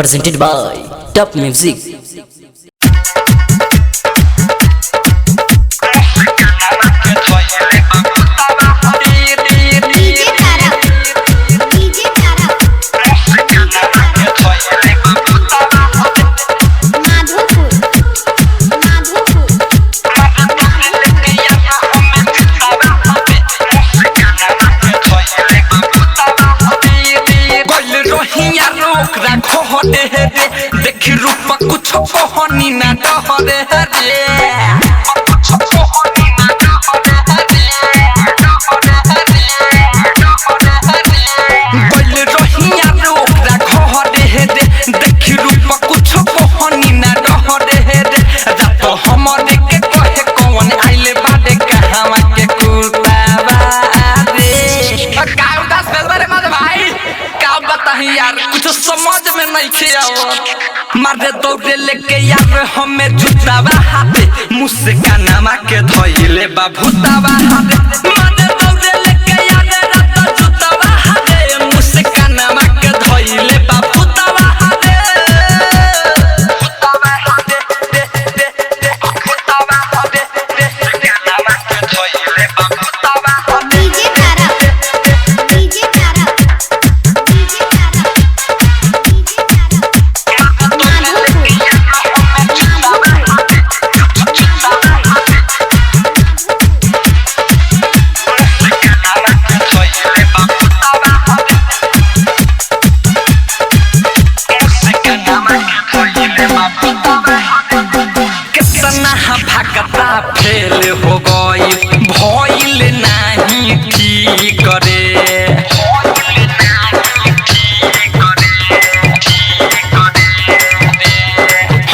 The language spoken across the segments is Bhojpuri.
presented by Top Music. देख रूपा कुछ कहनी ना डहरे रे बोल रहिया रोकरा घरे रे देख रूपा कुछ कहनी ना डहरे रे रात हमरे के कहे कौन आइले बाडे कहवा के कुतावा रे का उदास भेल बारे मत भाई का बताही यार कुछ समझ में नहीं खियावत मारे दौड़े लेके यार हमें जुतावा हाथे मुझसे कानमा के धइले बा भूतावा हाथे मारे दौड़े लेके यार रात जुतावा हाथे मुझसे कानमा के धइले बा भूतावा हाथे भूतावा हाथे दे भूतावा हाथे दे कानमा के धइले बा भूतावा हाथे भगता फेल हो गई भइल नहीं ठीक करे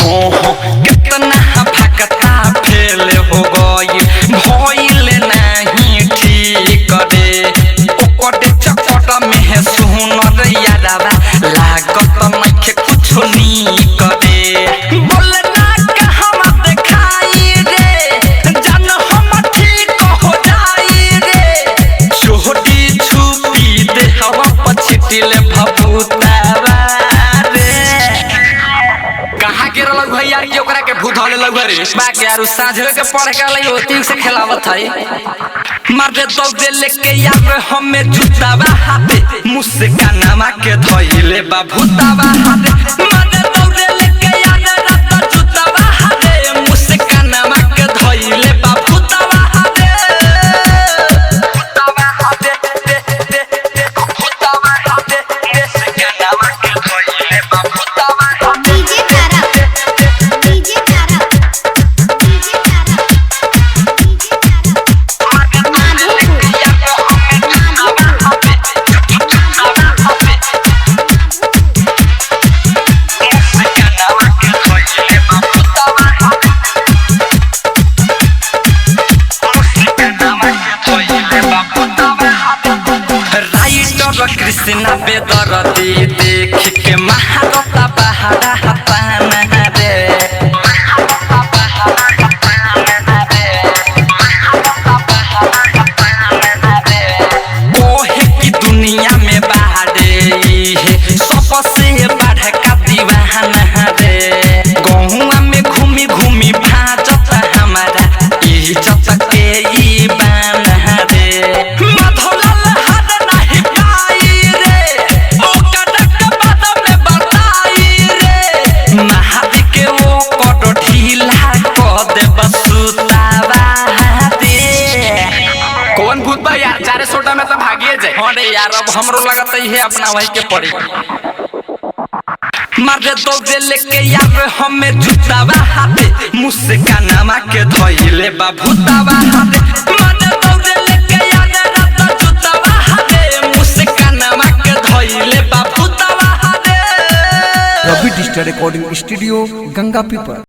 हो कितना भगता फेल हो गई भइल नहीं ठीक करे ओकरे चक्कर में सुनर यारवा लागत नहीं कुछ नहीं करे बोलना कहवा देखाई रे जान हम ठीक हो जाई रे छोटी छुपी देहवा पछिटिले भभूतावा रे कहां गिरल भैया ये ओकरा के भूत धले लग रे बाकी यार साझे के पढ़ के लई होती से खेलावत है मार दे दौड़े लेके यार हमें जुतावा हाथे मुझसे कानमा के धइले बा भूतावा हाथे मार दे दौड़े लेके यार रात जुतावा हाथे मुझसे कानमा के धइले बा भूतावा हाथे भूतावा हाथे दे भूतावा हाथे दे कानमा के धइले बा भूतावा हाथे कृष्णा बेदरती देख के महारता बहारा हताना रे ओहे की दुनिया में बाड़े है सबसे बढ़ का दीवाना रे गहुआ में घूमी घूमी भाजत हमारा इज्जत के ई बाना रे कौन भूत बा यार चारे सोटा में तो भागिए जाए अरे यार अब हमरो लगत है अपना वही के पड़ी मार दे दौड़े लेके यार हमें जुतावा हाथे मुझसे कानमा के धइले बा भूतावा हाथे मार दे दौड़े लेके यार रात जुतावा हाथे मुझसे कानमा के धइले बा भूतावा हाथे रवि डिजिटल रिकॉर्डिंग स्टूडियो गंगा पीपर।